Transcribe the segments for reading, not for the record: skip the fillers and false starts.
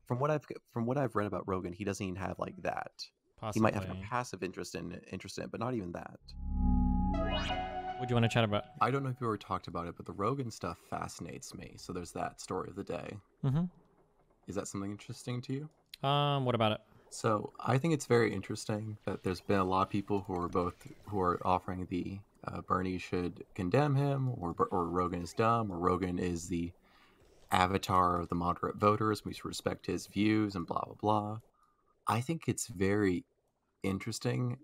from what I've read about Rogan, he doesn't even have like that. He might have a Possibly. passive interest in it, but not even that. Would you want to chat about? I don't know if you already talked about it, but the Rogan stuff fascinates me. So there's that story of the day. Mm-hmm. Is that something interesting to you? What about it? So I think it's very interesting that there's been a lot of people who are offering the Bernie should condemn him, or Rogan is dumb, or Rogan is the avatar of the moderate voters. We should respect his views and blah blah blah. I think it's very interesting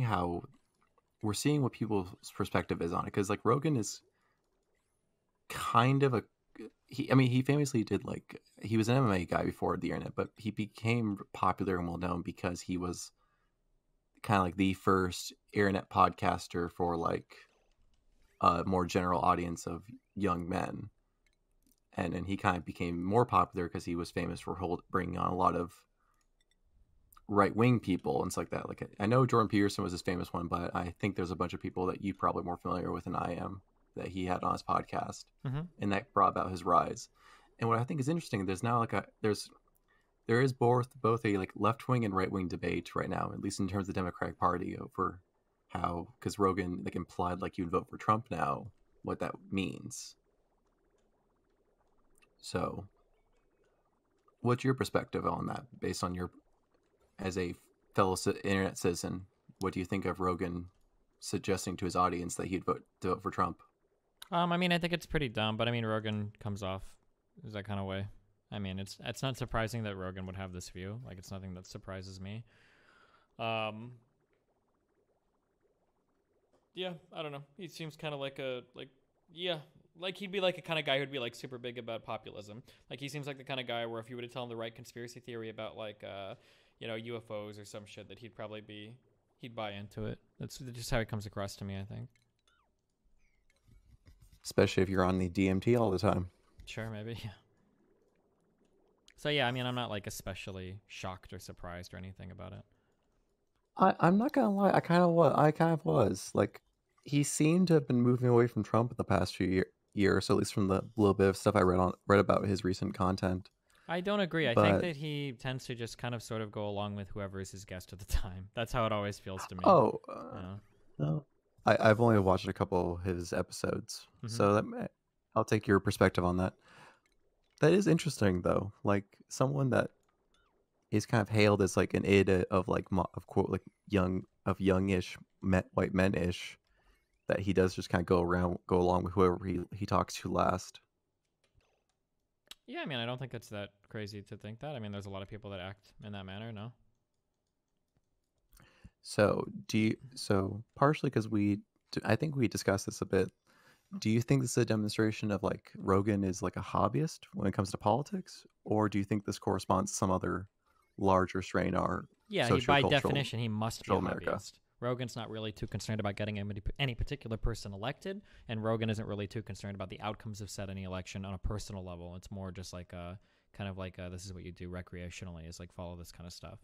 how we're seeing what people's perspective is on it, because like Rogan is kind of a he famously did like he was an MMA guy before the internet, but he became popular and well known because he was kind of like the first internet podcaster for like a more general audience of young men, and then he kind of became more popular because he was famous for bringing on a lot of right wing people and stuff like that. Like I know Jordan Peterson was his famous one, but I think there's a bunch of people that you probably more familiar with than I am that he had on his podcast, Mm-hmm. and that brought about his rise. And what I think is interesting, there's now like there is both a like left wing and right wing debate right now, at least in terms of the Democratic Party, over how, because Rogan like implied like you'd vote for Trump now, what that means. So, what's your perspective on that, based on your as a fellow internet citizen? What do you think of Rogan suggesting to his audience that he'd vote for Trump? I mean, I think it's pretty dumb, but I mean, Rogan comes off as that kind of way. I mean, it's not surprising that Rogan would have this view. Like, it's nothing that surprises me. Um, yeah, I don't know. He seems kind of like yeah, like he'd be like a kind of guy who'd be like super big about populism. Like, he seems like the kind of guy where if you were to tell him the right conspiracy theory about like, UFOs or some shit, that he'd buy into it. That's just how he comes across to me, I think. Especially if you're on the DMT all the time. Sure, maybe. Yeah. So yeah, I mean, I'm not like especially shocked or surprised or anything about it. I'm not gonna lie, I kind of was like, he seemed to have been moving away from Trump in the past few years, at least from the little bit of stuff I read about his recent content. I don't agree. I think But that he tends to just kind of sort of go along with whoever is his guest at the time. That's how it always feels to me. oh, Yeah. no, I've only watched a couple of his episodes, Mm-hmm. so I'll take your perspective on that. That is interesting, though. Like someone that is kind of hailed as like an id of like of quote like youngish white men ish, that he does just kind of go along with whoever he talks to last. Yeah, I mean, I don't think it's that crazy to think that. I mean, there's a lot of people that act in that manner, no? So partially because I think we discussed this a bit. Do you think this is a demonstration of like Rogan is like a hobbyist when it comes to politics, or do you think this corresponds to some other larger strain our Yeah, by sociocultural definition, he must be a America? hobbyist. Rogan's not really too concerned about getting any particular person elected, and Rogan isn't really too concerned about the outcomes of said any election on a personal level. It's more just like a kind of like this is what you do recreationally, is like follow this kind of stuff.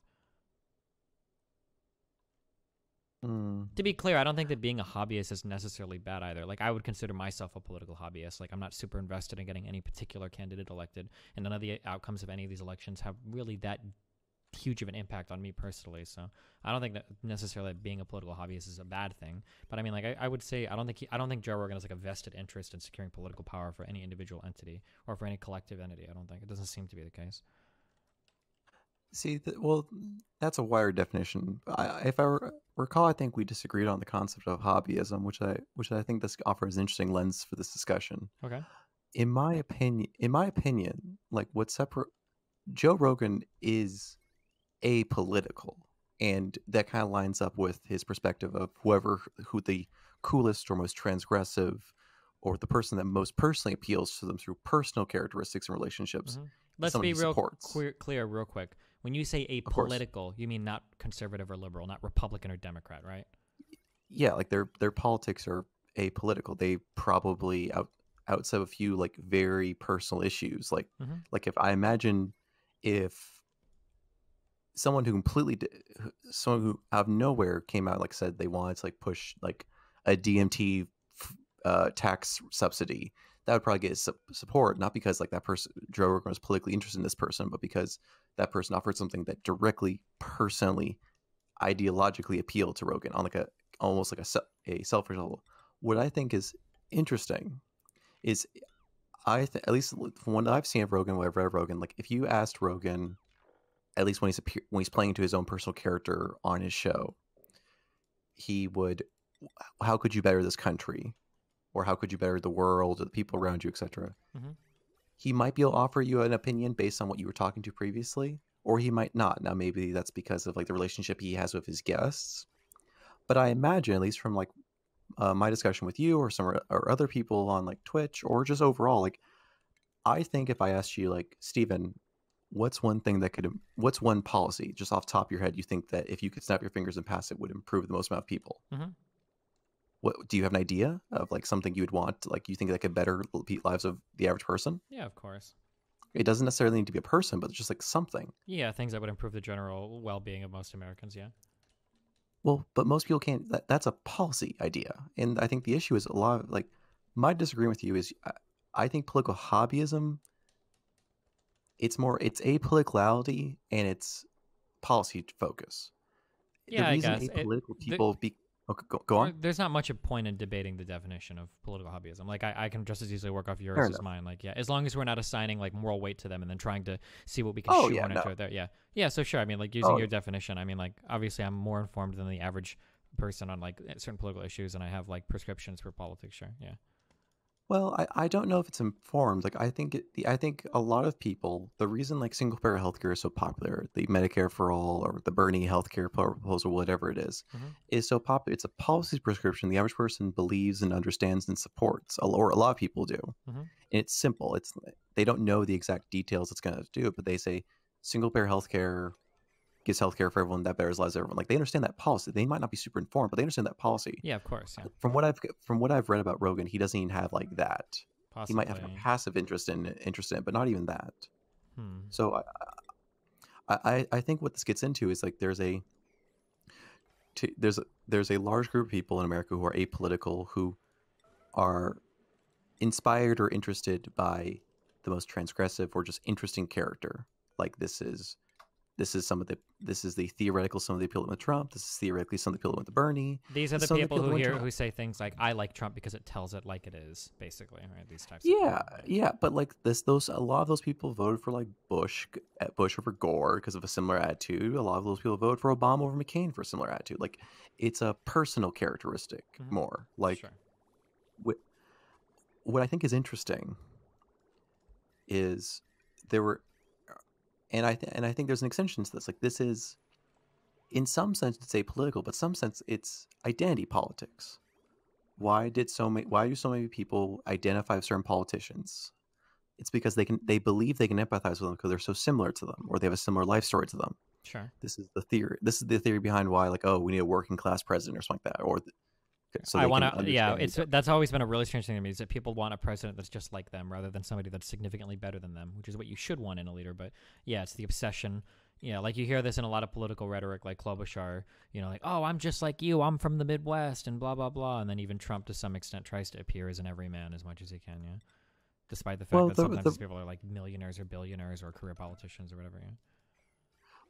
Mm. To be clear, I don't think that being a hobbyist is necessarily bad either. Like, I would consider myself a political hobbyist. Like, I'm not super invested in getting any particular candidate elected, and none of the outcomes of any of these elections have really that huge of an impact on me personally. So I don't think that necessarily being a political hobbyist is a bad thing. But I mean, like, I would say I don't think Joe Rogan has like a vested interest in securing political power for any individual entity or for any collective entity. I don't think it doesn't seem to be the case. See, well, that's a wider definition. If I recall, I think we disagreed on the concept of hobbyism, which I think this offers an interesting lens for this discussion. Okay. In my opinion, like what separate Joe Rogan is apolitical, and that kind of lines up with his perspective of who the coolest or most transgressive, or the person that most personally appeals to them through personal characteristics and relationships, Mm-hmm. is Let's someone be he real supports. clear real quick. When you say Of course, apolitical, you mean not conservative or liberal, not Republican or Democrat, right? yeah, like their politics are apolitical. They probably outside of a few like very personal issues, Mm-hmm. like if I imagine if someone someone who out of nowhere came out like said they wanted to like push like a DMT tax subsidy, that would probably get support, not because like that person, Joe Rogan, was politically interested in this person, but because that person offered something that directly, personally, ideologically appealed to Rogan on like a almost like a selfish level. What I think is interesting is at least from what I've seen of Rogan, what I've read of Rogan, like if you asked Rogan, at least when he's playing into his own personal character on his show, he would, how could you better this country, or how could you better the world, or the people around you, etc. Mm-hmm. He might be able to offer you an opinion based on what you were talking to previously, or he might not. Now maybe that's because of like the relationship he has with his guests. But I imagine, at least from like my discussion with you or some or other people on like Twitch or just overall, like I think if I asked you like, Steven, what's one policy just off the top of your head you think that if you could snap your fingers and pass it would improve the most amount of people? Mm-hmm. What do you have an idea of, like something you would want, like you think that could better the lives of the average person? Yeah, of course. It doesn't necessarily need to be a person, but it's just like something. Yeah, things that would improve the general well-being of most Americans. Yeah. Well, but most people can't. That's a policy idea, and I think the issue is a lot of like my disagreement with you is I think political hobbyism. It's apoliticality and it's policy focus. The Yeah, I reason guess apolitical people be okay, go on. there's not much of point in debating the definition of political hobbyism. Like I can just as easily work off yours Fair as enough. mine. Like yeah, as long as we're not assigning like moral weight to them and then trying to see what we can Oh shoehorn yeah, into no. it. There, yeah, yeah. So sure. I mean, like using Oh your definition. I mean, like obviously I'm more informed than the average person on like certain political issues, and I have like prescriptions for politics. Sure. Yeah. well, I don't know if it's informed. Like I think a lot of people, the reason like single payer healthcare is so popular, the Medicare for all or the Bernie healthcare proposal, whatever it Mm-hmm. is so popular. It's a policy prescription the average person believes and understands and supports, or a lot of people do. Mm-hmm. And it's simple. They don't know the exact details it's going to do, but they say single payer healthcare gives healthcare for everyone that betters lives of everyone. Like they understand that policy. They might not be super informed, but they understand that policy. Yeah, of course. Yeah. From what I've read about Rogan, he doesn't even have like that. Possibly. He might have a passive interest in it, but not even that. Hmm. So I think what this gets into is like there's a large group of people in America who are apolitical, who are inspired or interested by the most transgressive or just interesting character. Like this is the theoretical some of the appeal with Trump. This is theoretically some of the appeal with Bernie. These are the people who say things like "I like Trump because it tells it like it is," basically, right? These types. Yeah, but like a lot of those people voted for like Bush over Gore because of a similar attitude. A lot of those people voted for Obama over McCain for a similar attitude. Like it's a personal characteristic more. Like sure. What I think is interesting is there were. And I think there's an extension to this. Like this is, in some sense, it's apolitical, but some sense it's identity politics. Why do so many people identify with certain politicians? It's because they believe they can empathize with them because they're so similar to them, or they have a similar life story to them. Sure. This is the theory. This is the theory behind why, like, oh, we need a working class president or something like that, or so I want to. Yeah, that's always been a really strange thing to me is that people want a president that's just like them rather than somebody that's significantly better than them, which is what you should want in a leader. But yeah, it's the obsession. Yeah, like you hear this in a lot of political rhetoric, like Klobuchar. You know, like, oh, I'm just like you. I'm from the Midwest, and blah blah blah. And then even Trump, to some extent, tries to appear as an everyman as much as he can. Yeah, despite the fact that sometimes these people are like millionaires or billionaires or career politicians or whatever. Yeah.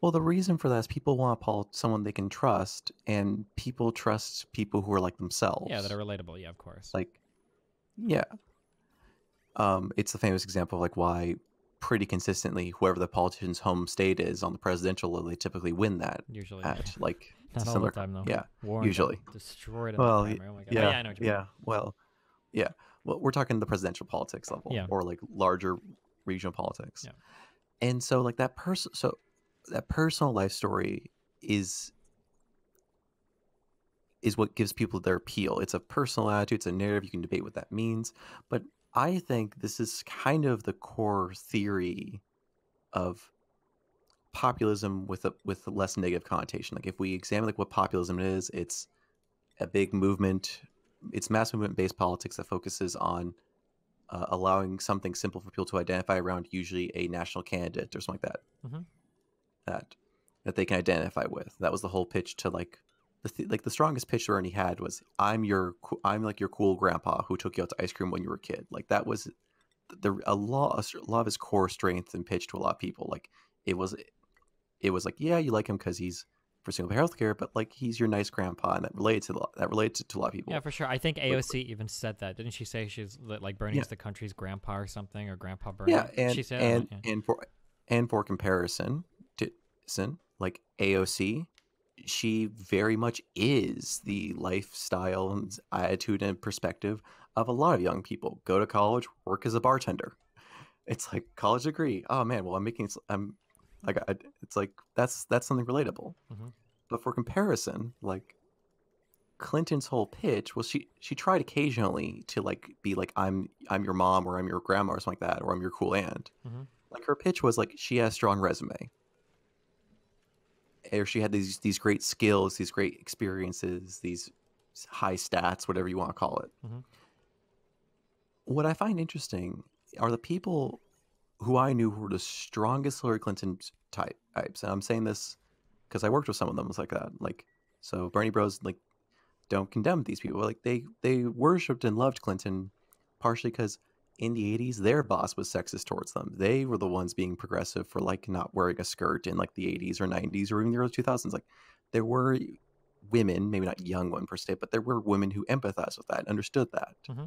Well, the reason for that is people want someone they can trust, and people trust people who are like themselves. Yeah, that are relatable. Yeah, of course. Like, yeah. It's the famous example of like why pretty consistently whoever the politician's home state is on the presidential level, they typically win that. Usually. At like not all the time though. Yeah, Warren usually. Destroyed in well, the primary. Oh my God. Yeah, I know what you mean. Well, yeah. Well, we're talking the presidential politics level, or like larger regional politics. Yeah. And so like that personal life story is what gives people their appeal. It's a personal attitude, it's a narrative. You can debate what that means, but I think this is kind of the core theory of populism with a less negative connotation. Like if we examine like what populism is, it's a big movement. It's mass movement based politics that focuses on allowing something simple for people to identify around, usually a national candidate or something like that. That they can identify with. That was the whole pitch to like like the strongest pitch Bernie had was, I'm like your cool grandpa who took you out to ice cream when you were a kid. Like that was a lot of his core strength and pitch to a lot of people. Like it was like, yeah, you like him because he's for single payer healthcare, but like he's your nice grandpa, and that related to a lot of Yeah, people. for sure. I think But AOC even said that. Didn't she say she's like yeah, Bernie's the country's grandpa or something, or Grandpa yeah, Bernie? She said that, yeah. and for comparison to like AOC, she very much is the lifestyle and attitude and perspective of a lot of young people. Go to college, work as a bartender. It's like college degree. Oh man, well I'm like it's like that's something relatable. Mm-hmm. But for comparison, like Clinton's whole pitch was she tried occasionally to like be like, I'm your mom, or I'm your grandma, or something like that, or I'm your cool aunt. Mm-hmm. Like her pitch was like she has a strong resume, or she had these great skills, these great experiences, these high stats, whatever you want to call it. Mm-hmm. What I find interesting are the people who I knew who were the strongest Hillary Clinton types. And I'm saying this because I worked with some of them. It's like that. Like, so Bernie Bros like don't condemn these people. Like they worshipped and loved Clinton partially because in the 80s their boss was sexist towards them. They were the ones being progressive for like not wearing a skirt in like the 80s or 90s or even the early 2000s. Like there were women, maybe not young women per se, but there were women who empathized with that and understood that. Mm-hmm.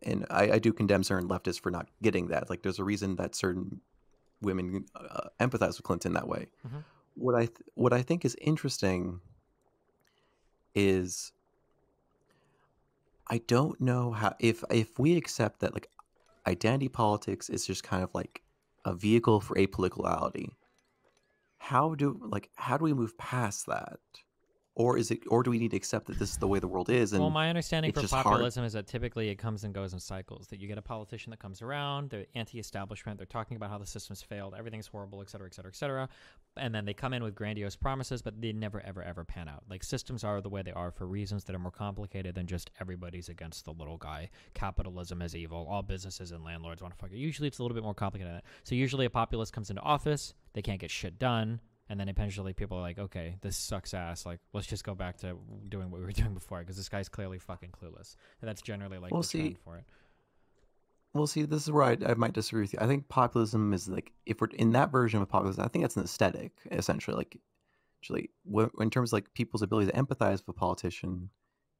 And I do condemn certain leftists for not getting that. Like there's a reason that certain women empathize with Clinton that way. Mm-hmm. What I think is interesting is I don't know how, if we accept that like identity politics is just kind of like a vehicle for apoliticality, how do we move past that? Or do we need to accept that this is the way the world is, Well, and my understanding it's for just hard? populism is that typically it comes and goes in cycles. That you get a politician that comes around, they're anti-establishment, they're talking about how the system's failed, everything's horrible, et cetera, et cetera, et cetera. And then they come in with grandiose promises, but they never, ever, ever pan out. Like systems are the way they are for reasons that are more complicated than just everybody's against the little guy. Capitalism is evil. All businesses and landlords want to fuck it. Usually it's a little bit more complicated than that. So usually a populist comes into office, they can't get shit done. And then eventually people are like, okay, this sucks ass. Like, let's just go back to doing what we were doing before because this guy's clearly fucking clueless. And that's generally like We'll the see. trend for it. We'll see. This is where I might disagree with you. I think populism is like, if we're in that version of populism, I think that's an aesthetic essentially. Like, actually, in terms of like people's ability to empathize with a politician,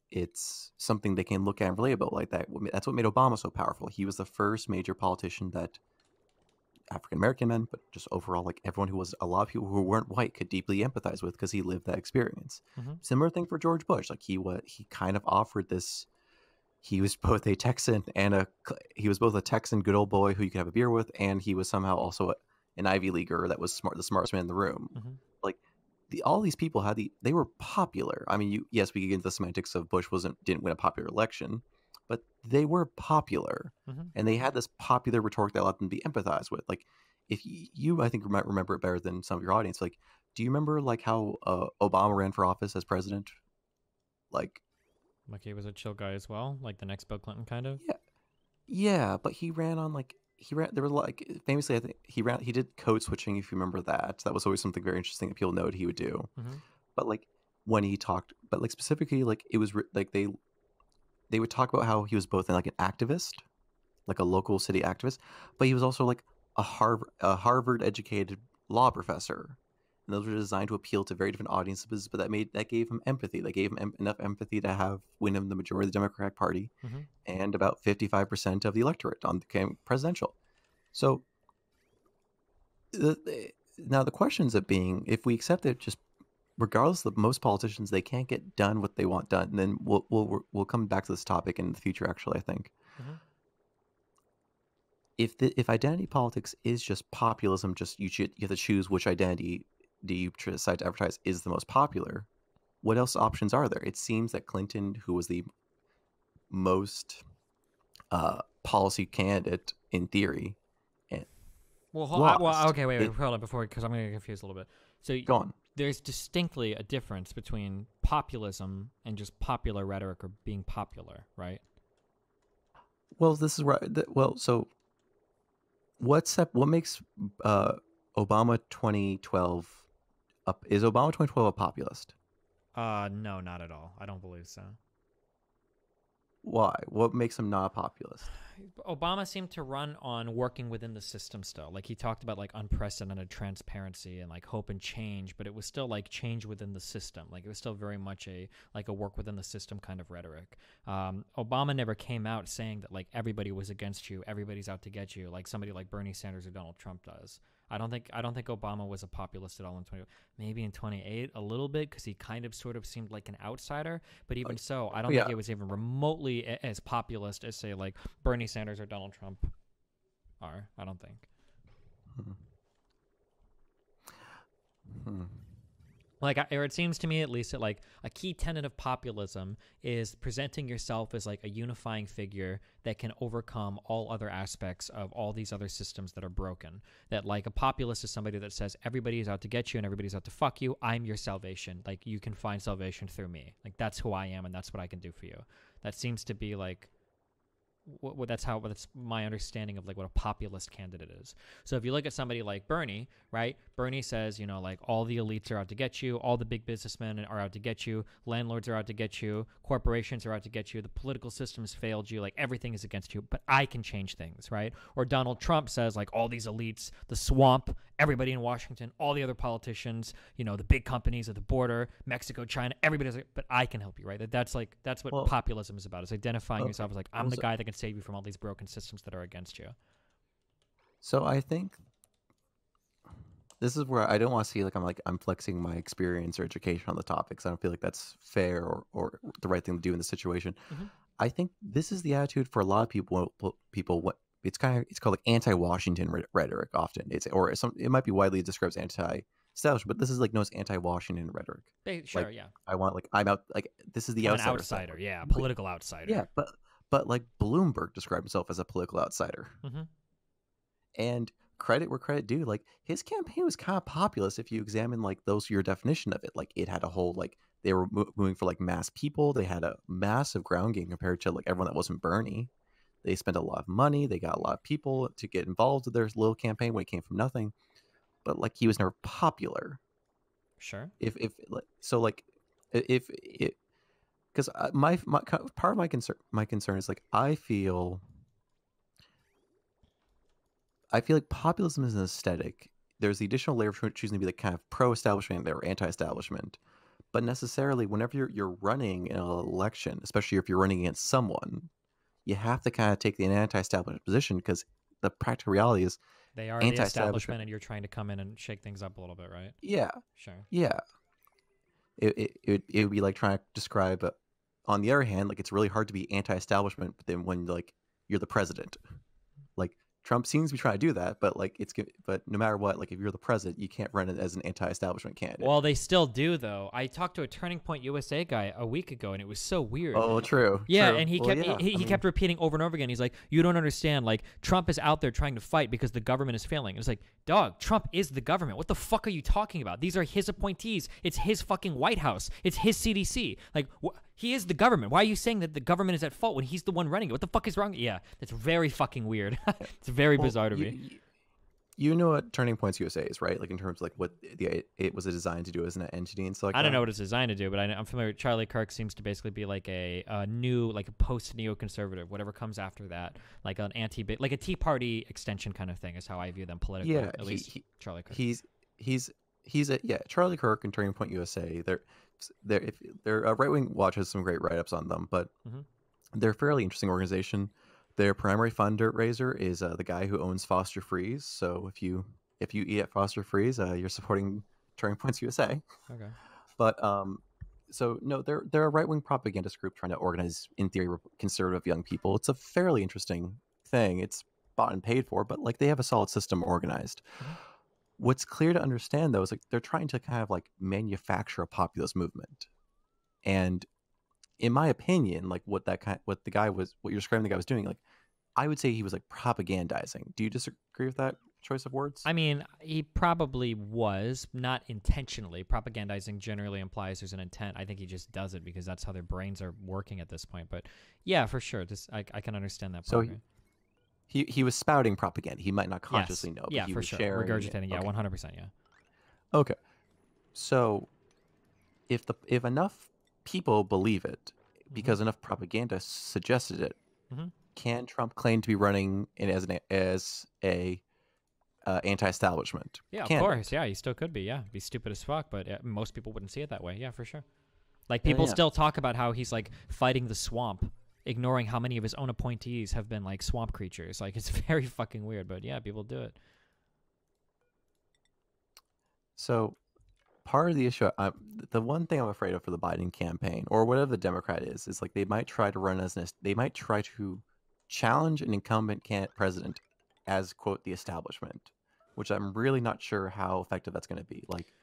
it's something they can look at and relate about. Like that. That's what made Obama so powerful. He was the first major politician that African American men, but just overall, like everyone who was, a lot of people who weren't white could deeply empathize with because he lived that experience. Mm-hmm. Similar thing for George Bush. Like he kind of offered this. He was both a Texan he was both a Texan good old boy who you could have a beer with, and he was somehow also an Ivy Leaguer that was the smartest man in the room. Mm-hmm. Like all these people they were popular. I mean, yes, we get into the semantics of Bush didn't win a popular election, but they were popular, Mm-hmm. and they had this popular rhetoric that allowed them to be empathized with. Like if you I think might remember it better than some of your audience. Like, do you remember like how Obama ran for office as president? Like he was a chill guy as well, like the next Bill Clinton kind of. yeah, yeah, but he ran there were like famously I think he did code switching, if you remember that. That was always something very interesting that people noted he would do. Mm-hmm. But like when he talked, but like specifically like it was like they would talk about how he was both like an activist, like a local city activist, but he was also like a Harvard educated law professor. And those were designed to appeal to very different audiences, but that gave him empathy. That gave him enough empathy to win him the majority of the Democratic Party, Mm-hmm. and about 55% of the electorate on the presidential. So now the questions of being, if we accept that just regardless of most politicians, they can't get done what they want done, and then we'll come back to this topic in the future. Actually, I think Mm-hmm. if identity politics is just populism, just you have to choose which identity do you decide to advertise is the most popular. What else options are there? It seems that Clinton, who was the most policy candidate in theory, and lost. Okay, wait, hold on, before, because I'm going to get confused a little bit. So Go on. there's distinctly a difference between populism and just popular rhetoric or being popular, right? Well, this is where. So what makes Obama 2012 is Obama 2012 a populist? No, not at all. I don't believe so. Why? What makes him not a populist? Obama seemed to run on working within the system still. Like he talked about like unprecedented transparency and like hope and change, but it was still like change within the system. Like it was still very much a like a work within the system kind of rhetoric. Obama never came out saying that like everybody was against you, everybody's out to get you, like somebody like Bernie Sanders or Donald Trump does. I don't think Obama was a populist at all in 20, maybe in 28 a little bit because he kind of sort of seemed like an outsider, but even so, I don't think it was even remotely as populist as say like Bernie Sanders or Donald Trump are. I don't think. Like, or it seems to me at least that like a key tenet of populism is presenting yourself as like a unifying figure that can overcome all other aspects of all these other systems that are broken. That like a populist is somebody that says everybody's out to get you and everybody's out to fuck you. I'm your salvation. Like you can find salvation through me. Like that's who I am and that's what I can do for you. That seems to be like that's my understanding of like what a populist candidate is. So if you look at somebody like Bernie, right? Bernie says, you know, like all the elites are out to get you, all the big businessmen are out to get you, landlords are out to get you, corporations are out to get you, the political system has failed you, like everything is against you, but I can change things, right? Or Donald Trump says like all these elites, the swamp, everybody in Washington, all the other politicians, you know, the big companies at the border, Mexico, China, everybody's like, but I can help you, right? That's what populism is about. It's identifying yourself as like, I'm the guy that can save you from all these broken systems that are against you. So I think this is where I don't want to see like I'm flexing my experience or education on the topics. I don't feel like that's fair or the right thing to do in this situation. I think this is the attitude for a lot of people. What it's called like anti-Washington rhetoric. Often it might be widely described as anti-establishment, but this is like known as anti-Washington rhetoric. Sure, yeah. I want like I'm out like this is the outsider. An outsider, yeah, political outsider. Yeah, but like Bloomberg described himself as a political outsider, and credit where credit due. Like his campaign was kind of populist if you examine like your definition of it. Like it had a whole like they were moving for like mass people. They had a massive ground game compared to like everyone that wasn't Bernie. They spent a lot of money. They got a lot of people to get involved with their little campaign when it came from nothing. But like he was never popular. Sure. If because my part of my concern is like I feel like populism is an aesthetic. There's the additional layer of choosing to be like kind of pro-establishment or anti-establishment. But necessarily, whenever you're running in an election, especially if you're running against someone, you have to kind of take the anti-establishment position because the practical reality is they are the establishment and you're trying to come in and shake things up a little bit, right? Yeah. Sure. Yeah. It would be like trying to describe, on the other hand, like it's really hard to be anti-establishment, but then when like you're the president, like Trump seems to be trying to do that, but like but no matter what, like if you're the president, you can't run it as an anti-establishment candidate. Well, they still do though. I talked to a Turning Point USA guy a week ago, and it was so weird. Oh, true. Yeah, true. And he kept repeating over and over again. He's like, "You don't understand. Like Trump is out there trying to fight because the government is failing." And it's like, dog, Trump is the government. What the fuck are you talking about? These are his appointees. It's his fucking White House. It's his CDC. Like he is the government. Why are you saying that the government is at fault when he's the one running it? What the fuck is wrong? Yeah, that's very fucking weird. It's very bizarre to me. You know what Turning Points USA is, right? Like in terms of like what it was designed to do as an entity and stuff like that. I don't know what it's designed to do, but I'm familiar. Charlie Kirk seems to basically be like a new, like a post-neoconservative, whatever comes after that, like an like a Tea Party extension kind of thing is how I view them politically. Yeah, at least Charlie Kirk. He's Charlie Kirk and Turning Point USA. They're right wing watch has some great write ups on them, but they're a fairly interesting organization. Their primary fundraiser is the guy who owns Foster Freeze. So if you eat at Foster Freeze, you're supporting Turning Points USA. Okay. But so no, they're a right wing propagandist group trying to organize, in theory, conservative young people. It's a fairly interesting thing. It's bought and paid for, but like they have a solid system organized. What's clear to understand though is like they're trying to kind of like manufacture a populist movement, and in my opinion, like what you're describing the guy was doing, like I would say he was like propagandizing. Do you disagree with that choice of words? I mean, he probably was, not intentionally. Propagandizing generally implies there's an intent. I think he just does it because that's how their brains are working at this point. But yeah, for sure, I can understand that part. So he was spouting propaganda. He might not consciously know. But yeah, he for was sure. Sharing regurgitating. Yeah, okay. 100%. Yeah. Okay. So if enough people believe it, Mm-hmm. because enough propaganda suggested it, Mm-hmm. can Trump claim to be running in as a anti-establishment Yeah, of course. candidate? Yeah, he still could be. Yeah, be stupid as fuck, but most people wouldn't see it that way. Yeah, for sure. Like Yeah, people yeah. still talk about how he's like fighting the swamp, ignoring how many of his own appointees have been like swamp creatures. Like it's very fucking weird, but yeah, people do it. So part of the issue, the one thing I'm afraid of for the Biden campaign or whatever the Democrat is like they might try to run as they might try to challenge an incumbent president as quote the establishment, which I'm really not sure how effective that's going to be. Like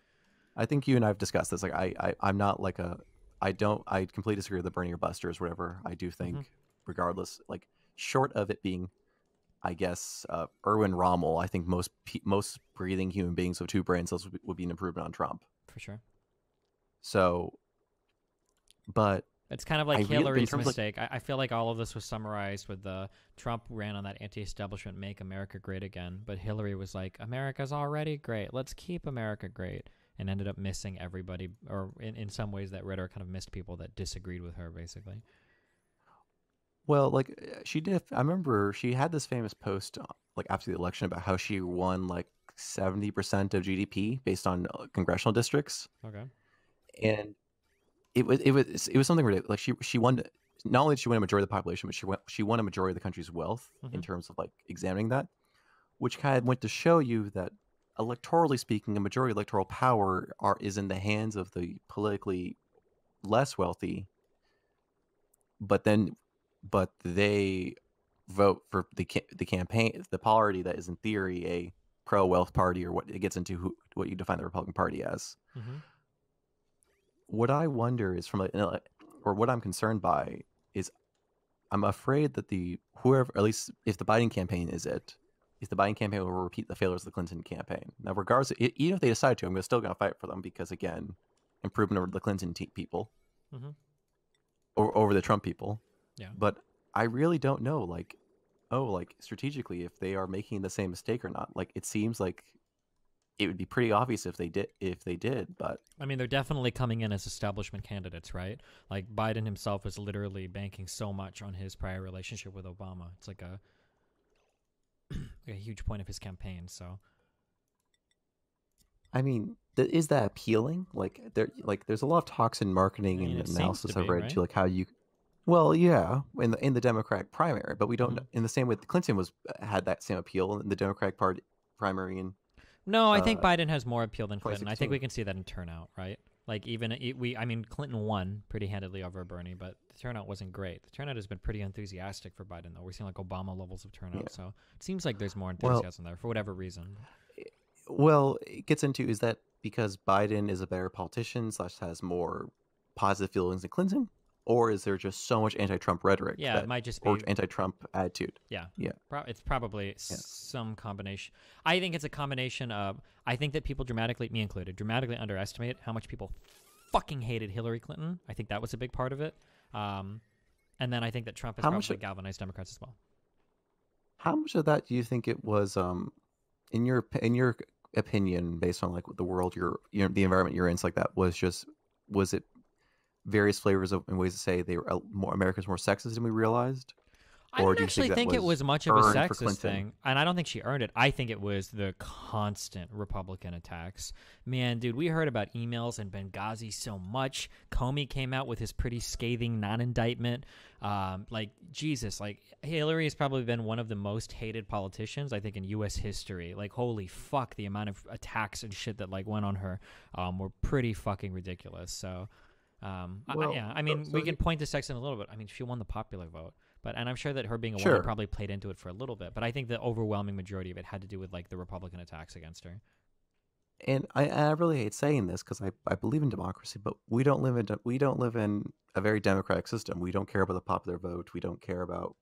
I think you and I've discussed this. Like I'm not like a I completely disagree with the Bernie or Busters, whatever. I do Mm-hmm. think regardless, like short of it being I guess Erwin Rommel, I think most breathing human beings with two brain cells would be an improvement on Trump. For sure. So, but It's kind of I like really, in Hillary's terms of like, mistake. I feel like all of this was summarized with the Trump ran on that anti-establishment "Make America Great Again," but Hillary was like, "America's already great. Let's keep America great," and ended up missing everybody, or in some ways that rhetoric kind of missed people that disagreed with her, basically. well, like she did. I remember she had this famous post like after the election about how she won like 70% of GDP based on congressional districts, Okay. and it was something ridiculous. Like she won. Not only did she win a majority of the population, but she won a majority of the country's wealth Mm-hmm. in terms of like examining that, which kind of went to show you that electorally speaking, a majority electoral power is in the hands of the politically less wealthy, but then but they vote for the campaign, the party that is in theory a pro wealth party, or what it gets into what you define the Republican Party as. Mm-hmm. What I wonder is or what I'm concerned by is I'm afraid that whoever, at least if the Biden campaign is it, if the Biden campaign will repeat the failures of the Clinton campaign. Now, regardless, even if they decide to, I'm still going to fight for them because, again, improvement over the Clinton people Mm-hmm. or over the Trump people. Yeah. But I really don't know, like strategically, if they are making the same mistake or not. Like, it seems like it would be pretty obvious if they did, but I mean, they're definitely coming in as establishment candidates, right? Like Biden himself is literally banking so much on his prior relationship with Obama. It's like a huge point of his campaign. So I mean, is that appealing? There's a lot of talks in I marketing mean, and it seems to analysis I've be, read right? to like how you. Well, yeah, in the Democratic primary, but we don't. Mm-hmm. In the same way, Clinton had that same appeal in the Democratic Party primary in No, I think uh, Biden has more appeal than Clinton. I think we 2016. can see that in turnout, right? Like I mean, Clinton won pretty handedly over Bernie, but the turnout wasn't great. The turnout has been pretty enthusiastic for Biden, though. We're seeing like Obama levels of turnout, Yeah. so it seems like there's more Well, enthusiasm there for whatever reason. it gets into is that because Biden is a better politician slash has more positive feelings than Clinton, or is there just so much anti-Trump rhetoric Yeah, it might just or be. anti-Trump attitude? Yeah, Yeah, it's probably yeah. some combination. I think it's a combination of. I think that people dramatically, me included, dramatically underestimate how much people fucking hated Hillary Clinton. I think that was a big part of it. And then I think that Trump has How much? probably galvanized Democrats as well. How much of that do you think it was? In your opinion, based on like the world the environment you're in, like that was it various flavors of and ways to say they were America's more sexist than we realized, I or don't do you think actually that think it was was much of a earned for sexist Clinton? thing, and I don't think she earned it. I think it was the constant Republican attacks. Man, dude, we heard about emails in Benghazi so much. Comey came out with his pretty scathing non-indictment. Like, Jesus, like, Hillary has probably been one of the most hated politicians, I think, in U.S. history. Like, holy fuck, the amount of attacks and shit that, like, went on her were pretty fucking ridiculous. So, Well, yeah, I mean, we can point to sex in a little bit. I mean, she won the popular vote. And I'm sure that her being a woman sure. probably played into it for a little bit. But I think the overwhelming majority of it had to do with like the Republican attacks against her. And I really hate saying this because I believe in democracy, but we don't live in a very democratic system. We don't care about the popular vote. We don't care about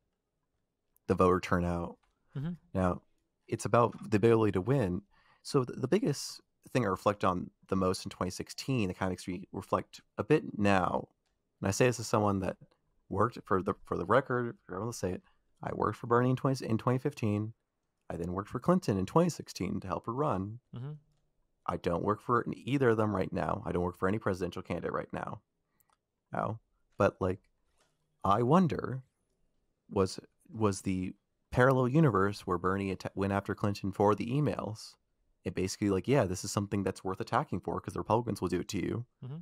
the voter turnout. Mm-hmm. Now, it's about the ability to win. So the biggest thing I reflect on the most in 2016, that kind of makes me reflect a bit now, and I say this as someone that worked for the record, I want to say it. I worked for Bernie in 2015. I then worked for Clinton in 2016 to help her run. Mm-hmm. I don't work for either of them right now. I don't work for any presidential candidate right now. No. But like, I wonder, was the parallel universe where Bernie went after Clinton for the emails, it basically like, yeah, this is something that's worth attacking for because the Republicans will do it to you. Mm-hmm.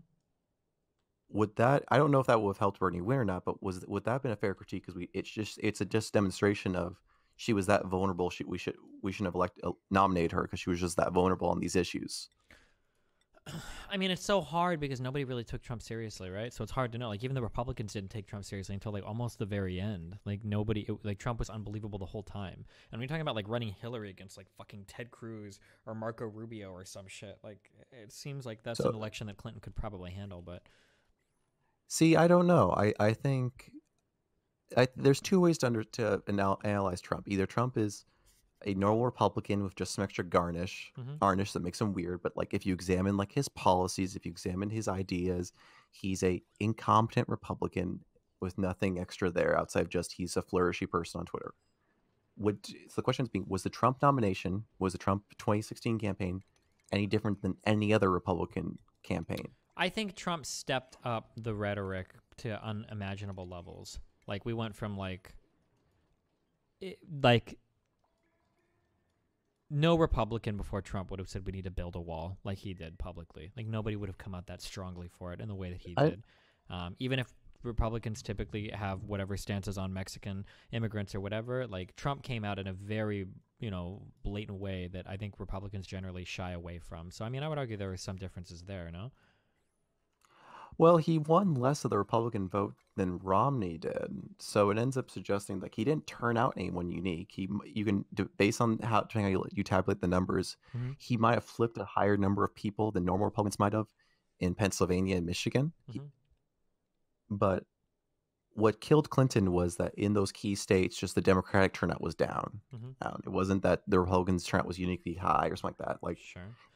Would that, I don't know if that would have helped Bernie win or not, but would that have been a fair critique? Because it's a just demonstration of she was that vulnerable. We shouldn't have nominated her because she was just that vulnerable on these issues. I mean, it's so hard because nobody really took Trump seriously, right? So it's hard to know. Like, even the Republicans didn't take Trump seriously until like almost the very end. Like, like Trump was unbelievable the whole time. And when you're talking about like running Hillary against like fucking Ted Cruz or Marco Rubio or some shit, like it seems like that's an election that Clinton could probably handle. But see, I don't know. I think there's two ways to analyze Trump. Either Trump is a normal Republican with just some extra garnish that makes him weird. But like, if you examine like his policies, if you examine his ideas, he's a incompetent Republican with nothing extra there outside of just he's a flourishy person on Twitter. So the question is was the Trump nomination, was the Trump 2016 campaign any different than any other Republican campaign? I think Trump stepped up the rhetoric to unimaginable levels. Like, we went from no Republican before Trump would have said we need to build a wall like he did publicly. Like, nobody would have come out that strongly for it in the way that he did. Even if Republicans typically have whatever stances on Mexican immigrants or whatever, like Trump came out in a very, blatant way that I think Republicans generally shy away from. So, I mean, I would argue there are some differences there, no? Well, he won less of the Republican vote than Romney did, so it ends up suggesting like he didn't turn out anyone unique. You can based on how you tabulate the numbers, he might have flipped a higher number of people than normal Republicans might have in Pennsylvania and Michigan. But what killed Clinton was that in those key states, just the Democratic turnout was down. It wasn't that the Republicans' turnout was uniquely high or something like that. Like,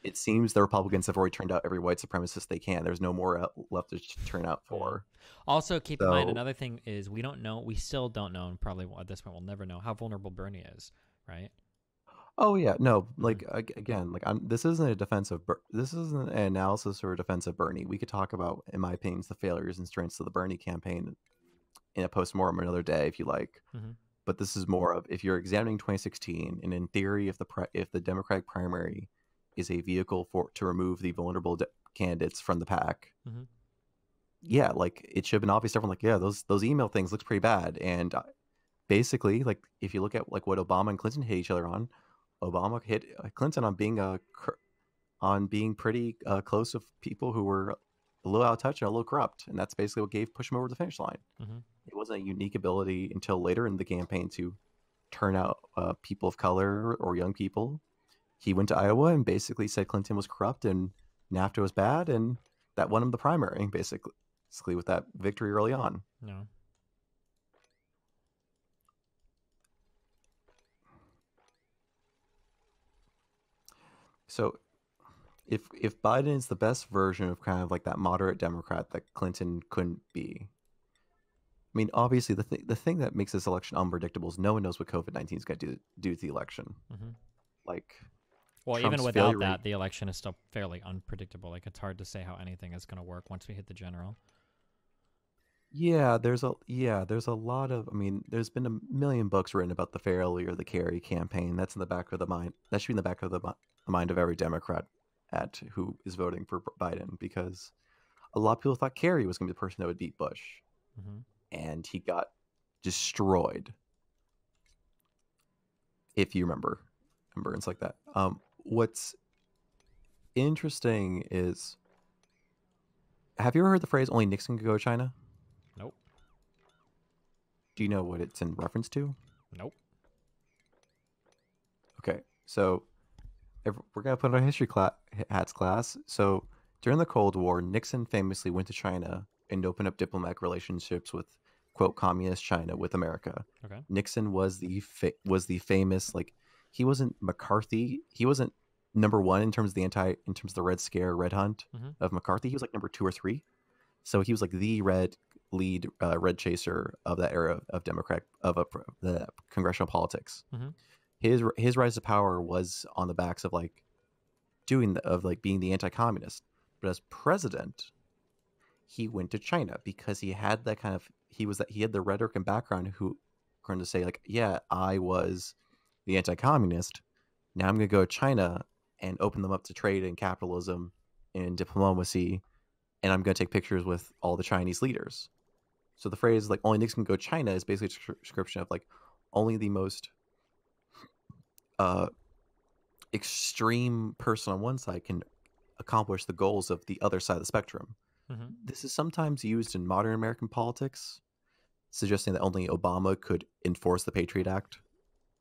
it seems the Republicans have already turned out every white supremacist they can. There's no more left to turn out for. Also, keep in mind, another thing is we still don't know, and probably at this point we'll never know how vulnerable Bernie is, right? Oh yeah, no, like again, like this isn't a defense of this isn't an analysis or a defense of Bernie. We could talk about, in my opinion, the failures and strengths of the Bernie campaign in a postmortem another day if you like. But this is more of, if you're examining 2016, and in theory, if the Democratic primary is a vehicle to remove the vulnerable candidates from the pack, yeah, like it should have been obvious to everyone, like, yeah, those email things looks pretty bad. And basically, like, if you look at like what Obama and Clinton hit each other on, Obama hit Clinton on being pretty close to people who were a little out of touch and a little corrupt, and that's basically what pushed him over the finish line. It wasn't a unique ability until later in the campaign to turn out people of color or young people. He went to Iowa and basically said Clinton was corrupt and NAFTA was bad, and that won him the primary, basically with that victory early on. No. So if Biden is the best version of kind of like that moderate Democrat that Clinton couldn't be, I mean, obviously the thing that makes this election unpredictable is no one knows what COVID-19 is going to do to the election. Like, well, Trump's even without that, the election is still fairly unpredictable. Like, it's hard to say how anything is going to work once we hit the general. Yeah, there's a lot of, I mean, there's been a million books written about the failure of the Kerry campaign. That's in the back of the mind. That should be in the back of the mind of every Democrat who is voting for Biden, because a lot of people thought Kerry was going to be the person that would beat Bush, and he got destroyed. If you remember and it's like that. What's interesting is, have you ever heard the phrase "only Nixon could go to China"? Nope. Do you know what it's in reference to? Nope. Okay, so we're going to put on a history hats class. So during the Cold War, Nixon famously went to China and opened up diplomatic relationships with, quote, communist China with America. Okay. Nixon was the famous, like, he wasn't McCarthy. He wasn't number one in terms of the Red Scare, Red Hunt of McCarthy. He was like number 2 or 3. So he was like the red chaser of that era of the congressional politics. His rise to power was on the backs of like being the anti-communist. But as president, he went to China because he had that kind of he had the rhetoric and background who going to say like, yeah, I was the anti-communist. Now I'm going to go to China and open them up to trade and capitalism and diplomacy, and I'm going to take pictures with all the Chinese leaders. So the phrase like only Nixon can go to China is basically a description of like only the most extreme person on one side can accomplish the goals of the other side of the spectrum. Mm-hmm. This is sometimes used in modern American politics, suggesting that only Obama could enforce the Patriot Act,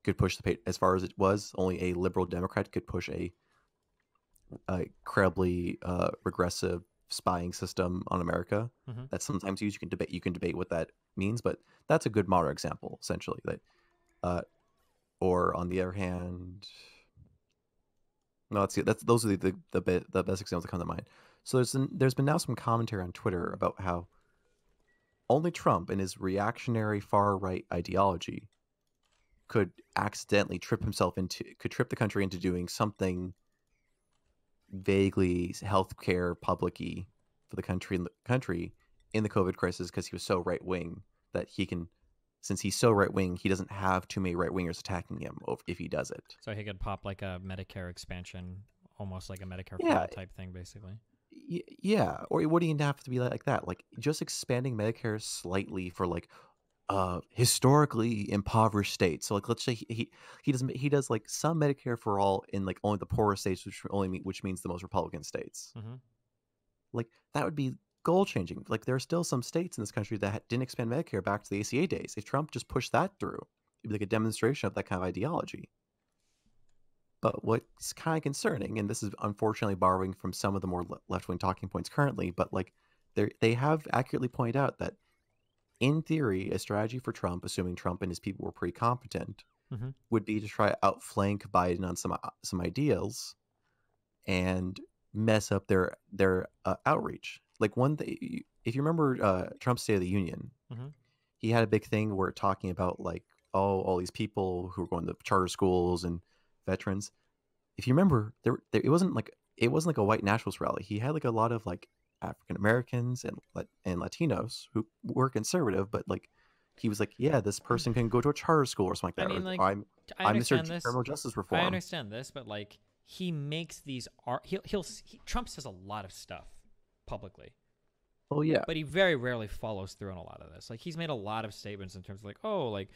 could push as far as it was. Only a liberal Democrat could push a incredibly regressive spying system on America. Mm-hmm. That's sometimes used. You can debate what that means, but that's a good modern example, essentially. That, or on the other hand, no, let's see. Those are the best examples that come to mind. So there's been now some commentary on Twitter about how only Trump and his reactionary far right ideology could accidentally trip the country into doing something vaguely healthcare public-y for the country in the COVID crisis, because he was so right wing that since he's so right wing, he doesn't have too many right wingers attacking him if he does it. So he could pop like a Medicare expansion, almost like a Medicare for Yeah. all type thing, basically. Yeah, or it wouldn't even have to be like that. Like just expanding Medicare slightly for like historically impoverished states. So like let's say he does like some Medicare for all in like only the poorest states, which means the most Republican states. Mm-hmm. Like that would be goal changing. Like there are still some states in this country that didn't expand Medicare back to the ACA days. If Trump just pushed that through, it'd be like a demonstration of that kind of ideology. But what's kind of concerning, and this is unfortunately borrowing from some of the more left-wing talking points currently, but like they have accurately pointed out that in theory, a strategy for Trump, assuming Trump and his people were pretty competent, Mm-hmm. would be to try to outflank Biden on some ideals and mess up their outreach. Like one thing, if you remember Trump's State of the Union, Mm-hmm. he had a big thing where talking about like, oh, all these people who are going to charter schools and veterans. If you remember, it wasn't like a white nationalist rally. He had like a lot of like African Americans and Latinos who were conservative, but like he was like, yeah, this person can go to a charter school or something like that. I mean, like, I'm I understand Mr. this. Criminal Justice Reform. I understand this, but like he makes these Trump says a lot of stuff publicly. Oh yeah, But he very rarely follows through on a lot of this. Like he's made a lot of statements in terms of like, oh, like,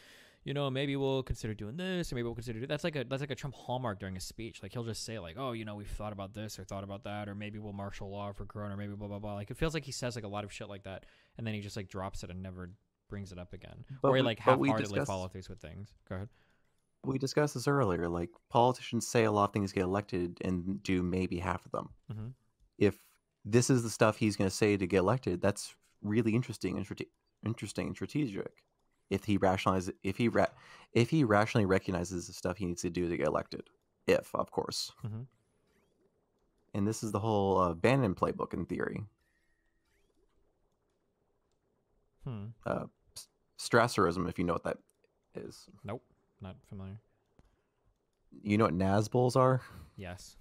you know, maybe we'll consider doing this, or maybe we'll consider that's like a Trump hallmark during a speech. Like he'll just say like, oh, you know, we've thought about this or thought about that, or maybe we'll martial law for Corona, or maybe blah blah blah. Like it feels like he says like a lot of shit like that, and then he just like drops it and never brings it up again, or he like half-heartedly follow through with things. Go ahead. We discussed this earlier. Like politicians say a lot of things, get elected, and do maybe half of them. Mm-hmm. If this is the stuff he's going to say to get elected, that's really interesting and strategic. If he rationally recognizes the stuff he needs to do to get elected, of course. Mm-hmm. And this is the whole Bannon playbook in theory. Strasserism, if you know what that is. Nope, not familiar. You know what Nazbols are? Yes.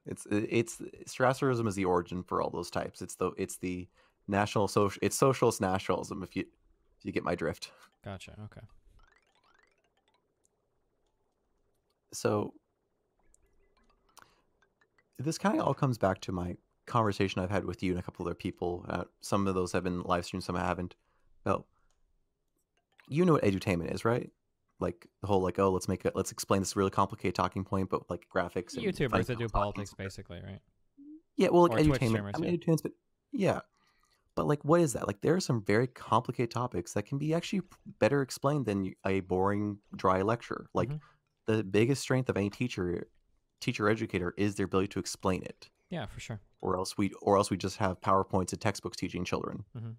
It's Strasserism is the origin for all those types. It's the national social. It's socialist nationalism. If you get my drift. Gotcha. Okay. So this kind of all comes back to my conversation I've had with you and a couple other people. Some of those have been live streamed, some haven't. Well, you know what edutainment is, right? Like the whole like, oh, let's explain this really complicated talking point, but like graphics. And YouTubers that do politics, basically, right? Yeah, well, like or edutainment. I mean, edutainment's, but yeah. But like, what is that? Like, there are some very complicated topics that can be actually better explained than a boring, dry lecture. Like, the biggest strength of any teacher educator is their ability to explain it. Yeah, for sure. Or else we just have PowerPoints and textbooks teaching children. Mm-hmm.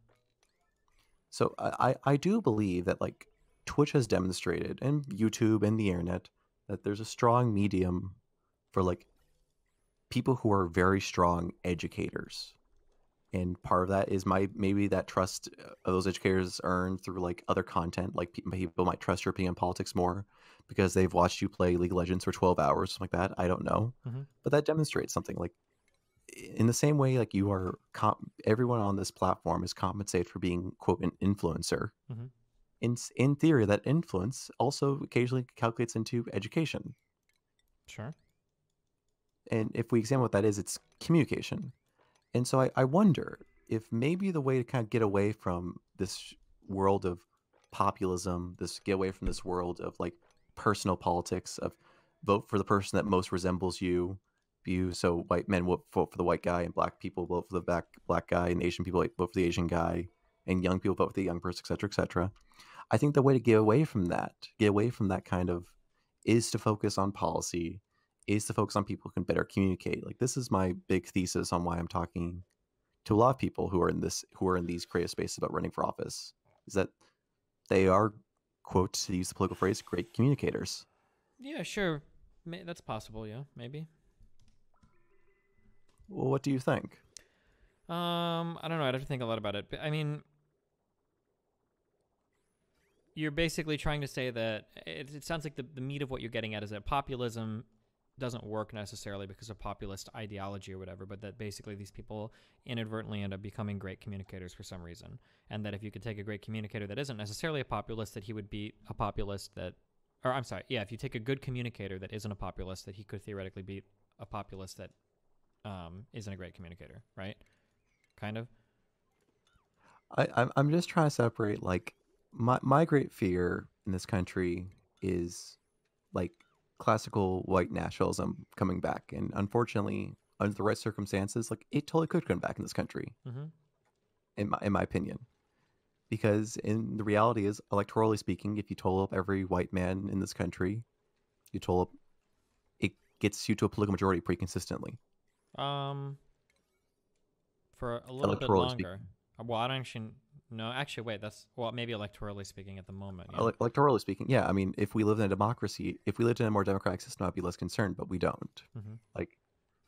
So I do believe that like Twitch has demonstrated, and YouTube and the internet, that there's a strong medium for like people who are very strong educators. And part of that is maybe that trust those educators earn through like other content, like people might trust your opinion on politics more. because they've watched you play League of Legends for 12 hours, something like that. I don't know. Mm-hmm. But that demonstrates something. Like, in the same way, like you are, everyone on this platform is compensated for being, quote, an influencer. Mm-hmm. In theory, that influence also occasionally calculates into education. Sure. And if we examine what that is, it's communication. And so I wonder if maybe the way to kind of get away from this world of populism, get away from this world of like personal politics, of vote for the person that most resembles you, view. So white men vote for the white guy, and black people vote for the black guy, and Asian people vote for the Asian guy, and young people vote for the young person, etc., etc. I think the way to get away from that kind of, is to focus on policy, is to focus on people who can better communicate. Like, this is my big thesis on why I'm talking to a lot of people who are in these creative spaces about running for office, is that they are, quote, to use the political phrase, great communicators. Yeah, sure. That's possible. Yeah, maybe. Well, what do you think? I don't know. I'd have to think a lot about it. But I mean, you're basically trying to say that it sounds like the meat of what you're getting at is that populism doesn't work necessarily because of populist ideology or whatever, but that basically these people inadvertently end up becoming great communicators for some reason. And that if you could take a great communicator that isn't necessarily a populist, that he would beat a populist that, or I'm sorry, yeah, if you take a good communicator that isn't a populist, that he could theoretically beat a populist that isn't a great communicator, right? Kind of. I'm just trying to separate, like, my great fear in this country is like classical white nationalism coming back, and unfortunately, under the right circumstances, like, it totally could come back in this country, Mm-hmm. in my opinion. Because in the reality is, electorally speaking, if you total up every white man in this country, you total up, it gets you to a political majority pretty consistently. Um, for a little bit Electorally longer. speaking, Well, I don't actually no. Actually, wait. That's well, maybe electorally speaking at the moment. Yeah. electorally speaking, yeah. I mean, if we lived in a democracy, if we lived in a more democratic system, I'd be less concerned. But we don't. Mm-hmm. Like,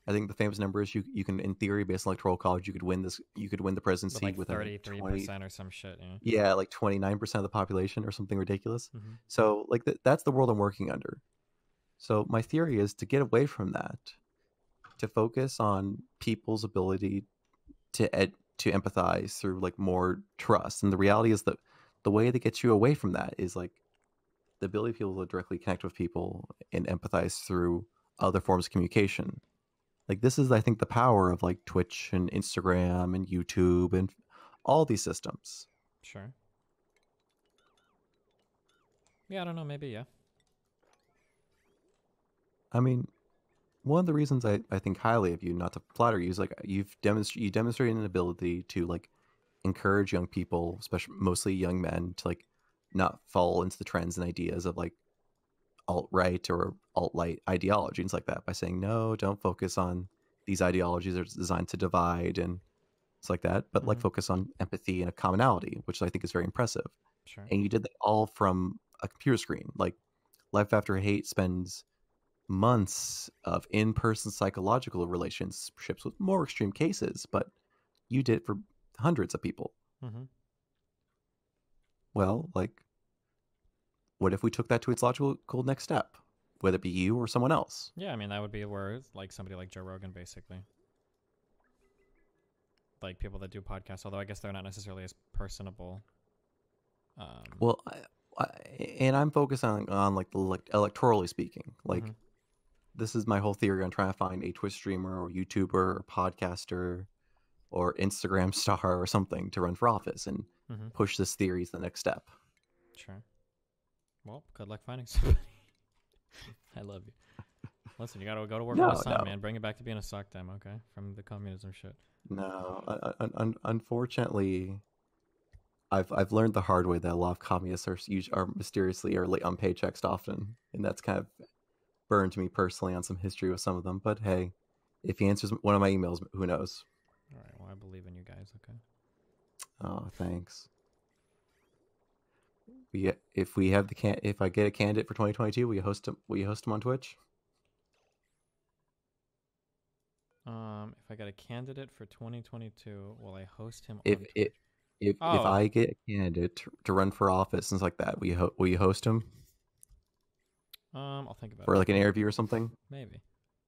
I think the famous number is, you can, in theory, based on electoral college, you could win this. You could win the With presidency like with, I think, 20. 33% or some shit. Yeah. Yeah, like 29% of the population or something ridiculous. Mm-hmm. So, like, that's the world I'm working under. So my theory is to get away from that, to focus on people's ability to empathize through, like, more trust. And the reality is that the way that gets you away from that is, like, the ability of people to directly connect with people and empathize through other forms of communication. Like, this is, I think, the power of, like, Twitch and Instagram and YouTube and all these systems. Sure. Yeah, I don't know. Maybe yeah. I mean, one of the reasons I think highly of you, not to flatter you, is like, you demonstrated an ability to, like, encourage young people, especially mostly young men, to, like, not fall into the trends and ideas of, like, alt right or alt light ideologies like that, by saying, no, don't focus on these ideologies that are designed to divide and it's like that, but, like, Mm-hmm. focus on empathy and a commonality, which I think is very impressive. Sure. And you did that all from a computer screen. Like, Life After Hate spends months of in-person psychological relationships with more extreme cases, but you did it for hundreds of people. Mm-hmm. Well, like, what if we took that to its logical next step, whether it be you or someone else? Yeah, I mean that would be where like somebody like Joe Rogan, basically, like people that do podcasts. Although I guess they're not necessarily as personable. Well, and I'm focused on like the, like, electorally speaking. Like, Mm-hmm. this is my whole theory on trying to find a Twitch streamer or YouTuber or podcaster or Instagram star or something to run for office and Mm-hmm. push this theory to the next step. Sure. Well, good luck finding somebody. I love you. Listen, you gotta go to work on the No, sun, no, man. Bring it back to being a sock demo, okay? From the communism shit. no. Unfortunately, I've learned the hard way that a lot of communists are mysteriously are late on paychecks often, and that's kind of burned me personally on some history with some of them. But hey, if he answers one of my emails, who knows? All right. Well, I believe in you guys. Okay. Oh, thanks. If I get a candidate for 2022, will you host him? Will you host him on Twitch? If I got a candidate for 2022, will I host him If on it Twitch? if Oh, I get a candidate to run for office, things like that, will you host him? I'll think about for it. like an interview or something? Maybe.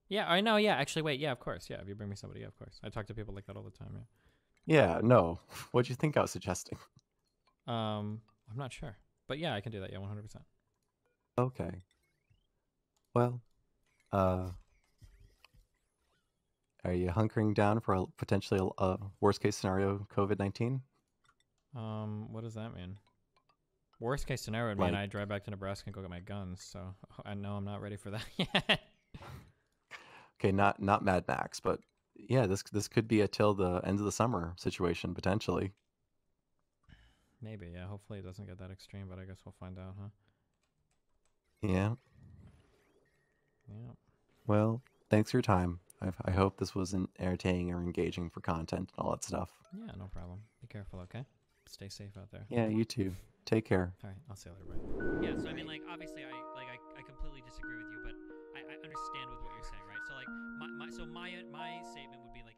Yeah, I know. Yeah, actually, wait. Yeah, of course. Yeah, if you bring me somebody, yeah, of course. I talk to people like that all the time. Yeah, no. What'd you think I was suggesting? I'm not sure, but yeah, I can do that. Yeah, 100%. Okay. Well, uh, are you hunkering down for a potentially a worst case scenario COVID-19? What does that mean? Worst case scenario would mean Like, I drive back to Nebraska and go get my guns. So I know I'm not ready for that yet. okay, not Mad Max, but yeah, this could be a till the end of the summer situation potentially. Maybe. Yeah. Hopefully it doesn't get that extreme, but I guess we'll find out, huh? Yeah. Yeah. Well, thanks for your time. I hope this wasn't entertaining or engaging for content and all that stuff. Yeah. No problem. Be careful, okay? Stay safe out there. Yeah, you too. Take care. All right. I'll see you later. Bye. Yeah. So I mean, like, obviously, I completely disagree with you, but I understand with what you're saying, right? So like, my statement would be like,